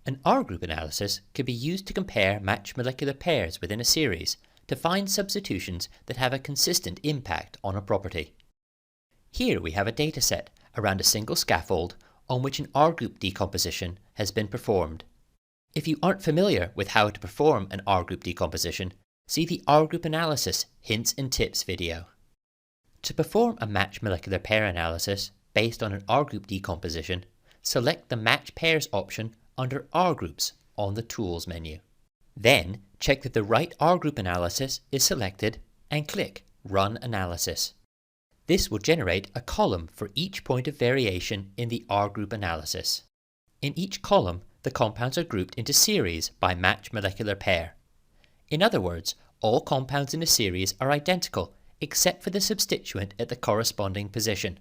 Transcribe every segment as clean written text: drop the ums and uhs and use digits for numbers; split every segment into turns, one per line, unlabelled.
An R-group analysis could be used to compare matched molecular pairs within a series to find substitutions that have a consistent impact on a property. Here we have a dataset around a single scaffold on which an R-group decomposition has been performed. If you aren't familiar with how to perform an R-group decomposition, see the R-group analysis hints and tips video. To perform a matched molecular pair analysis based on an R-group decomposition, select the Match Pairs option under R-groups on the Tools menu. Then check that the right R-group analysis is selected and click Run Analysis. This will generate a column for each point of variation in the R-group analysis. In each column, the compounds are grouped into series by matched molecular pair. In other words, all compounds in a series are identical except for the substituent at the corresponding position.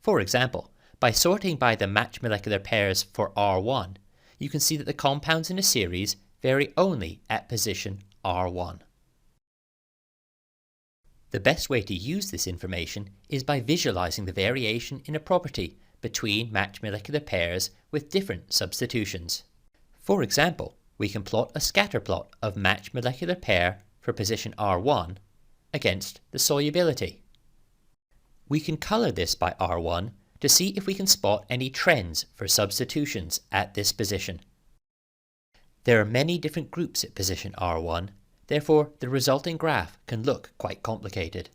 For example, by sorting by the matched molecular pairs for R1, you can see that the compounds in a series vary only at position R1. The best way to use this information is by visualizing the variation in a property between matched molecular pairs with different substitutions. For example, we can plot a scatter plot of matched molecular pair for position R1 against the solubility. We can color this by R1 to see if we can spot any trends for substitutions at this position. There are many different groups at position R1, therefore the resulting graph can look quite complicated.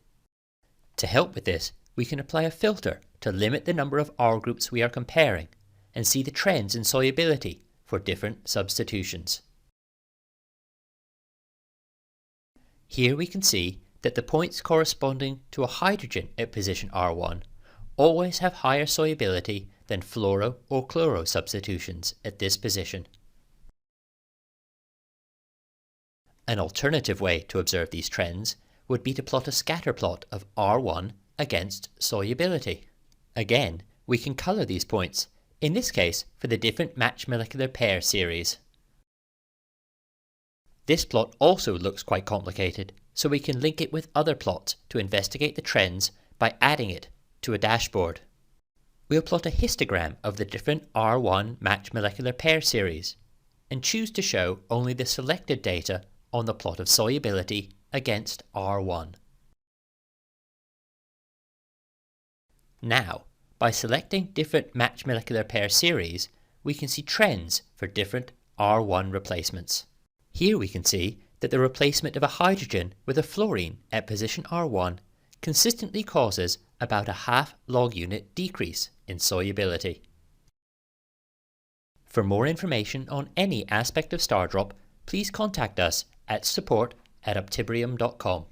To help with this, we can apply a filter to limit the number of R groups we are comparing and see the trends in solubility for different substitutions. Here we can see that the points corresponding to a hydrogen at position R1 always have higher solubility than fluoro or chloro substitutions at this position. An alternative way to observe these trends would be to plot a scatter plot of R1 against solubility. Again, we can color these points, in this case for the different matched molecular pair series. This plot also looks quite complicated, so we can link it with other plots to investigate the trends by adding it to a dashboard. We'll plot a histogram of the different R1 matched molecular pair series and choose to show only the selected data on the plot of solubility against R1. Now, by selecting different matched molecular pair series, we can see trends for different R1 replacements. Here we can see that the replacement of a hydrogen with a fluorine at position R1 consistently causes about a half log unit decrease in solubility. For more information on any aspect of StarDrop, please contact us at support@optibrium.com.